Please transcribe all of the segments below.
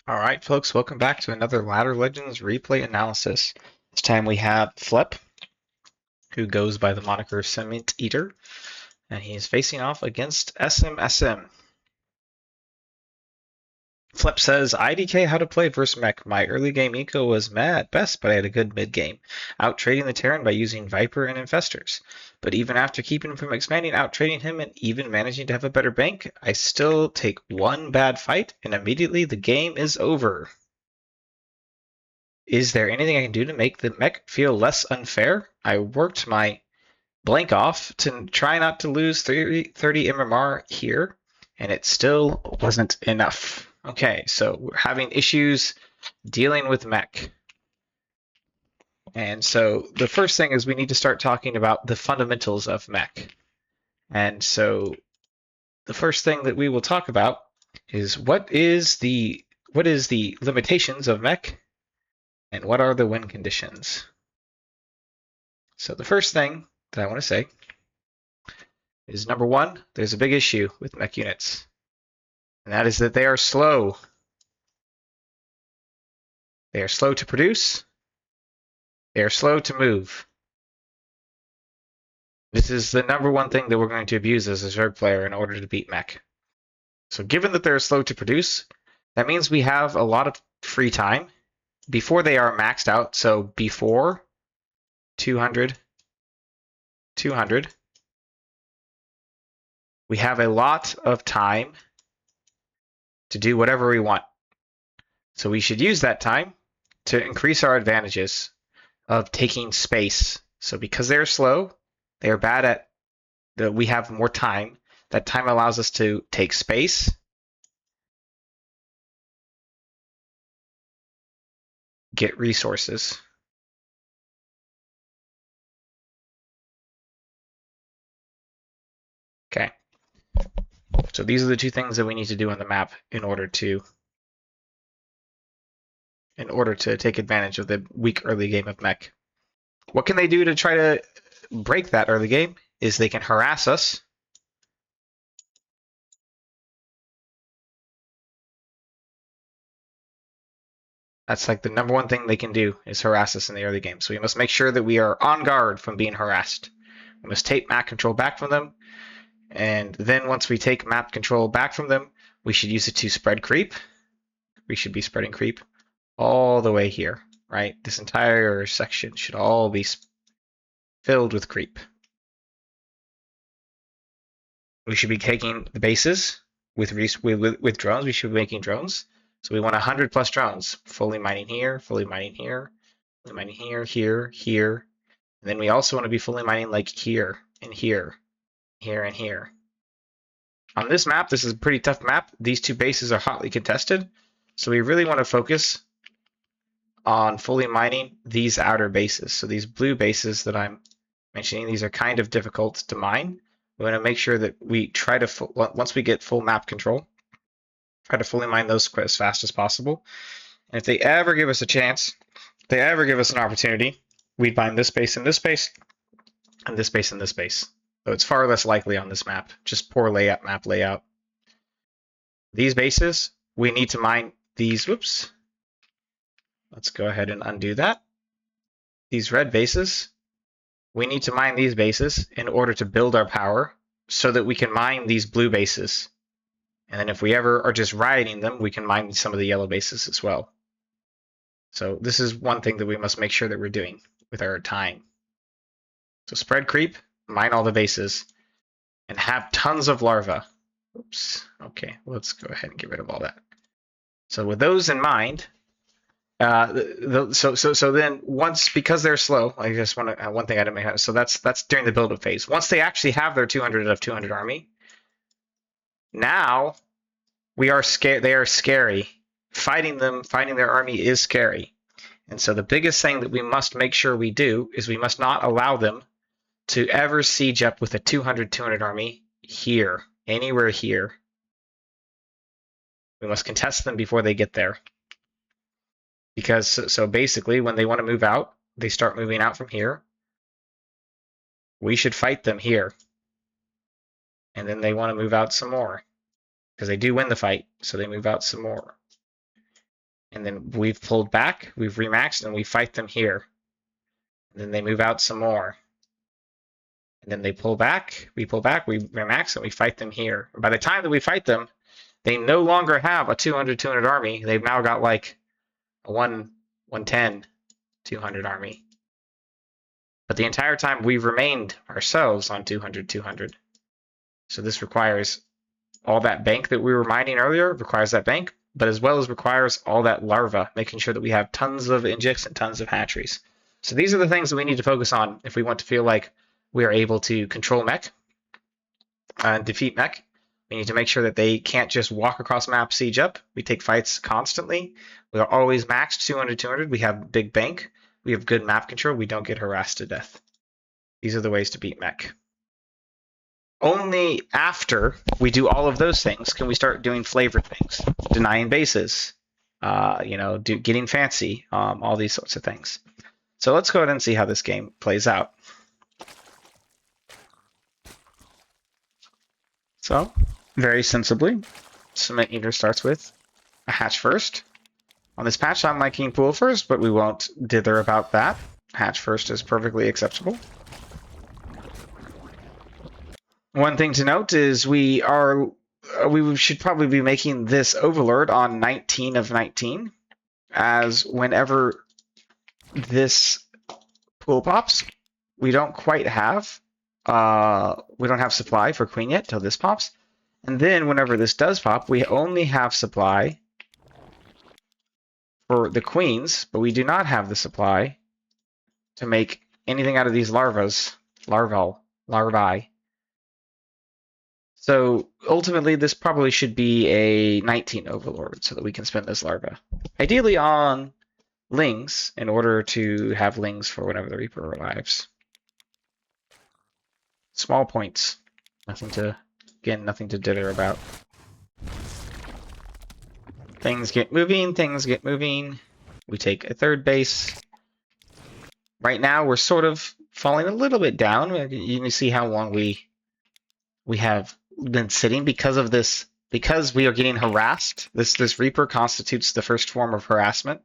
All right, folks, welcome back to another Ladder Legends replay analysis. This time we have Flep, who goes by the moniker CementEater, and he's facing off against SMSM. Flep says, IDK how to play versus mech. My early game eco was meh at best, but I had a good mid game. Out trading the Terran by using Viper and Infestors. But even after keeping him from expanding, out trading him, and even managing to have a better bank, I still take one bad fight, and immediately the game is over. Is there anything I can do to make the mech feel less unfair? I worked my blank off to try not to lose 30 MMR here, and it still wasn't enough. Okay, so we're having issues dealing with mech. And so the first thing is we need to start talking about the fundamentals of mech. And so the first thing that we will talk about is what is the limitations of mech and what are the win conditions. So the first thing that I want to say is number one, there's a big issue with mech units, and that is that they are slow. They are slow to produce. They are slow to move. This is the number one thing that we're going to abuse as a Zerg player in order to beat mech. So given that they're slow to produce, that means we have a lot of free time before they are maxed out. So before 200, 200, we have a lot of time to do whatever we want. So we should use that time to increase our advantages of taking space. So because they're slow, they are bad at we have more time. That time allows us to take space, get resources. Okay. So these are the two things that we need to do on the map in order to take advantage of the weak early game of mech. What can they do to try to break that early game? Is they can harass us. That's like the number one thing they can do is harass us in the early game. So we must make sure that we are on guard from being harassed. We must take map control back from them. And then once we take map control back from them, we should use it to spread creep. We should be spreading creep all the way here, right? This entire section should all be filled with creep. We should be taking the bases with drones. We should be making drones. So we want 100 plus drones, fully mining here, fully mining here, fully mining here, here, here. And then we also want to be fully mining like here and here, here and here. On this map, this is a pretty tough map. These two bases are hotly contested. So we really want to focus on fully mining these outer bases. So these blue bases that I'm mentioning, these are kind of difficult to mine. We want to make sure that we try to, once we get full map control, try to fully mine those as fast as possible. And if they ever give us a chance, if they ever give us an opportunity, we'd mine this base and this base, and this base and this base. So it's far less likely on this map, just poor map layout. These bases, we need to mine these, whoops. Let's go ahead and undo that. These red bases, we need to mine these bases in order to build our power so that we can mine these blue bases. And then if we ever are just rioting them, we can mine some of the yellow bases as well. So this is one thing that we must make sure that we're doing with our time. So spread creep, mine all the bases, and have tons of larvae. Oops. Okay, let's go ahead and get rid of all that. So with those in mind, so then once, because they're slow, I just want to one thing I didn't make. So that's during the build-up phase. Once they actually have their 200 of 200 army, now we are scared. They are scary. Fighting their army is scary. And so the biggest thing that we must make sure we do is we must not allow them to ever siege up with a 200 army here, anywhere here. We must contest them before they get there. Because so basically when they want to move out, they start moving out from here. We should fight them here. And then they want to move out some more. Because they do win the fight, so they move out some more. And then we've pulled back, we've remaxed, and we fight them here. And then they move out some more. And then they pull back, we remax, and we fight them here. By the time that we fight them, they no longer have a 200 army. They've now got like a 110, 200 army. But the entire time we've remained ourselves on 200. So this requires all that bank that we were mining earlier, requires that bank, but as well as requires all that larva, making sure that we have tons of injects and tons of hatcheries. So these are the things that we need to focus on if we want to feel like we are able to control mech and defeat mech. We need to make sure that they can't just walk across map, siege up. We take fights constantly. We are always maxed 200. We have big bank. We have good map control. We don't get harassed to death. These are the ways to beat mech. Only after we do all of those things can we start doing flavor things, denying bases, getting fancy, all these sorts of things. So let's go ahead and see how this game plays out. So, very sensibly, CementEater starts with a hatch first. On this patch, I'm liking pool first, but we won't dither about that. Hatch first is perfectly acceptable. One thing to note is we should probably be making this overlord on 19 of 19, as whenever this pool pops, we don't quite have supply for queen yet till this pops, and then whenever this does pop, we only have supply for the queens, but we do not have the supply to make anything out of these larvae. So ultimately, this probably should be a 19 overlord so that we can spend this larva. Ideally on lings in order to have lings for whenever the Reaper arrives. Small points. Nothing to dither about. Things get moving. We take a third base. Right now, we're sort of falling a little bit down. You can see how long we have been sitting because of this, because we are getting harassed. This Reaper constitutes the first form of harassment.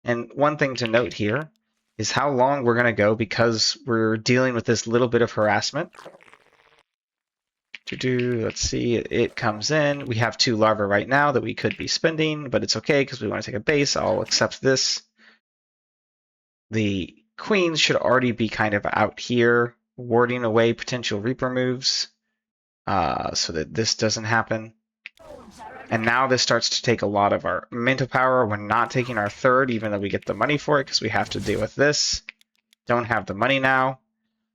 And one thing to note here is how long we're going to go because we're dealing with this little bit of harassment. Let's see, it comes in. We have 2 larvae right now that we could be spending, but it's okay because we want to take a base. I'll accept this. The queens should already be kind of out here, warding away potential Reaper moves. So that this doesn't happen. And now this starts to take a lot of our mental power. We're not taking our third, even though we get the money for it, because we have to deal with this. Don't have the money now.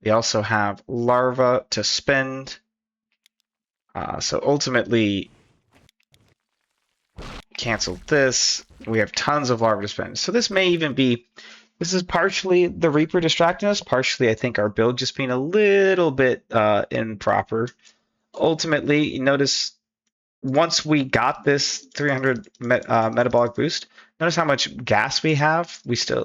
We also have larva to spend. So ultimately, cancel this. We have tons of larva to spend. So this may even be, this is partially the Reaper distracting us, partially I think our build just being a little bit improper. Ultimately, notice once we got this 300 metabolic boost, notice how much gas we have.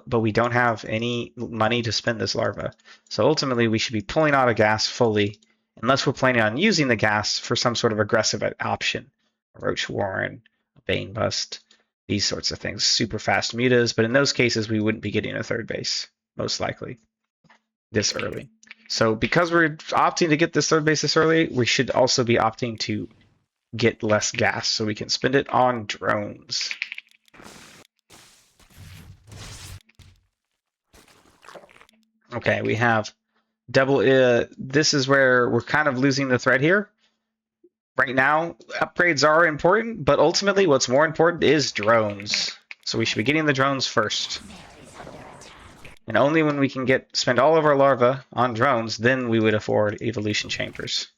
But we don't have any money to spend this larva. So ultimately, we should be pulling out of gas fully, unless we're planning on using the gas for some sort of aggressive option, a Roach Warren, a Bane Bust, these sorts of things, super fast mutas. But in those cases, we wouldn't be getting a third base, most likely, this early. So because we're opting to get this third base this early, we should also be opting to get less gas so we can spend it on drones. Okay, we have double. This is where we're kind of losing the thread here. Right now, upgrades are important, but ultimately what's more important is drones. So we should be getting the drones first. And only when we can spend all of our larvae on drones, then we would afford evolution chambers.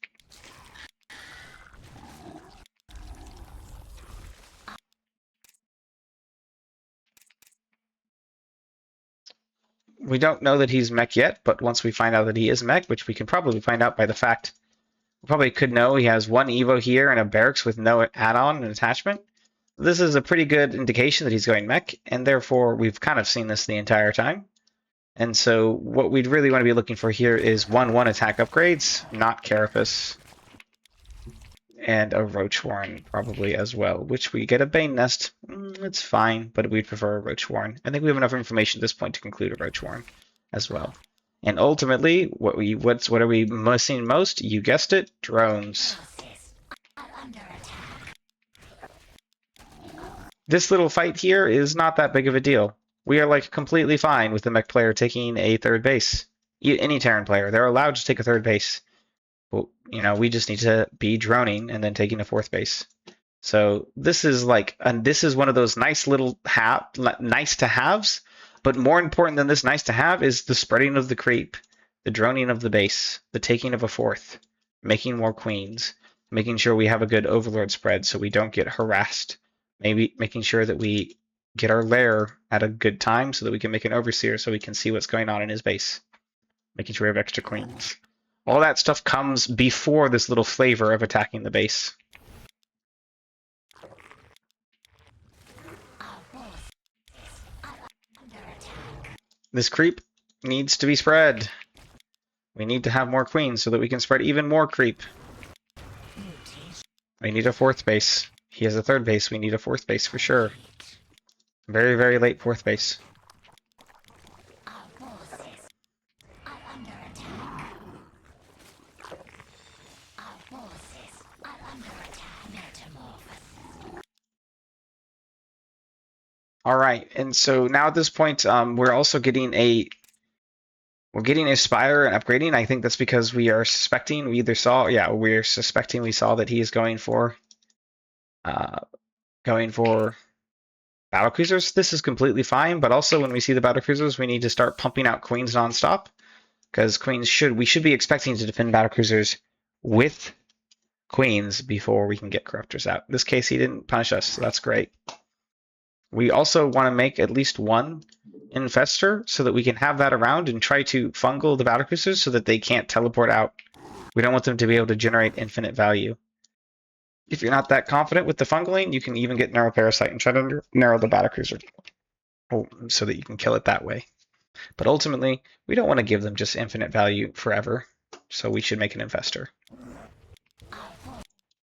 We don't know that he's mech yet, but once we find out that he is mech, which we can probably find out by the fact, we probably could know he has 1 Evo here and a barracks with no add-on and attachment. This is a pretty good indication that he's going mech, and therefore we've kind of seen this the entire time. And so what we'd really want to be looking for here is 1/1 attack upgrades, not Carapace. and a roach warren probably as well, which we get a bane nest. It's fine, but we'd prefer a roach warren. I think we have enough information at this point to conclude a roach warren as well. And ultimately, what are we missing most? You guessed it, drones. This little fight here is not that big of a deal. We are like completely fine with the mech player taking a third base. Any Terran player, they're allowed to take a third base. Well, you know, we just need to be droning and then taking a fourth base. So this is like, and this is one of those nice little nice to haves. But more important than this nice to have is the spreading of the creep, the droning of the base, the taking of a fourth, making more queens, making sure we have a good overlord spread so we don't get harassed. Maybe making sure that we get our lair at a good time so that we can make an overseer so we can see what's going on in his base. Making sure we have extra queens. All that stuff comes before this little flavor of attacking the base. This creep needs to be spread. We need to have more queens so that we can spread even more creep. We need a fourth base. He has a third base. We need a fourth base for sure. Very, very late fourth base. All right, and so now at this point, we're also getting a spire and upgrading. I think that's because we are suspecting we saw that he is going for battlecruisers. This is completely fine, but also when we see the battlecruisers, we need to start pumping out queens nonstop because we should be expecting to defend battlecruisers with queens before we can get corruptors out. In this case, he didn't punish us, so that's great. We also want to make at least one infestor so that we can have that around and try to fungal the battlecruisers so that they can't teleport out. We don't want them to be able to generate infinite value. If you're not that confident with the fungaling, you can even get Neuroparasite and try to narrow the battlecruiser so that you can kill it that way. But ultimately, we don't want to give them just infinite value forever, so we should make an infestor.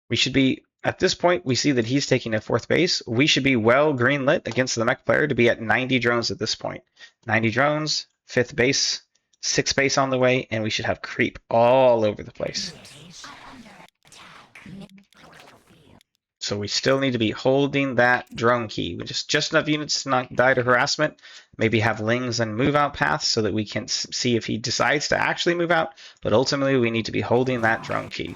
We should be, at this point, we see that he's taking a fourth base. We should be well greenlit against the mech player to be at 90 drones at this point. 90 drones, fifth base, sixth base on the way, and we should have creep all over the place. So we still need to be holding that drone key. We just enough units to not die to harassment. Maybe have lings and move out paths so that we can see if he decides to actually move out. But ultimately, we need to be holding that drone key.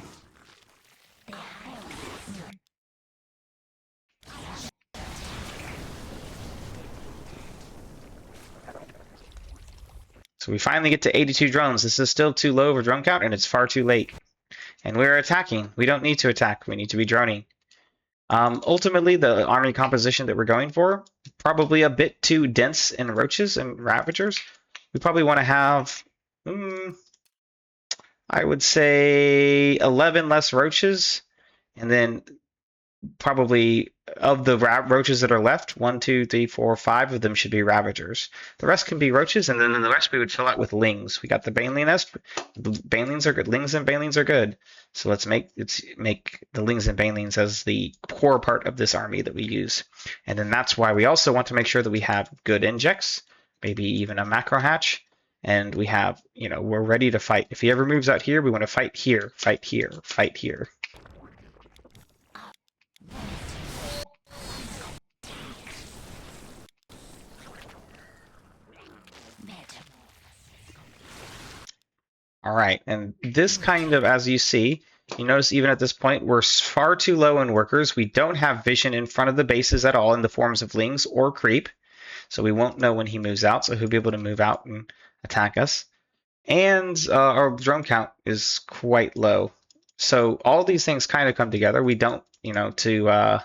So we finally get to 82 drones. This is still too low of a drone count, and it's far too late. And we're attacking. We don't need to attack. We need to be droning. Ultimately, the army composition that we're going for, probably a bit too dense in roaches and ravagers. We probably want to have, I would say, 11 less roaches, and then probably of the roaches that are left, 1, 2, 3, 4, 5 of them should be ravagers. The rest can be roaches, and then the rest we would fill out with lings. We got the baneling nest. The banelings are good. Lings and banelings are good. So let's make the lings and banelings as the core part of this army that we use. And then that's why we also want to make sure that we have good injects, maybe even a macro hatch. And we have, we're ready to fight. If he ever moves out here, we want to fight here, fight here, fight here. All right, and this kind of, as you see, you notice even at this point, we're far too low in workers. We don't have vision in front of the bases at all in the forms of lings or creep. So we won't know when he moves out, so he'll be able to move out and attack us. And our drone count is quite low. So all these things kind of come together. We don't, to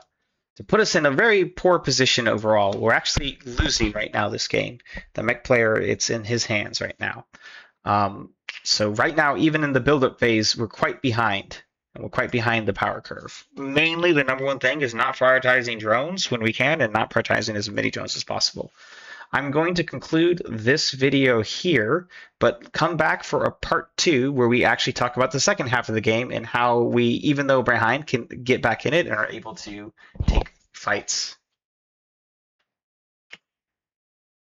put us in a very poor position overall. We're actually losing right now this game. The mech player, it's in his hands right now. So right now, even in the build-up phase, we're quite behind. And we're quite behind the power curve. Mainly, the number one thing is not prioritizing drones when we can and not prioritizing as many drones as possible. I'm going to conclude this video here, but come back for a part 2 where we actually talk about the second half of the game and how we, even though behind, can get back in it and are able to take fights.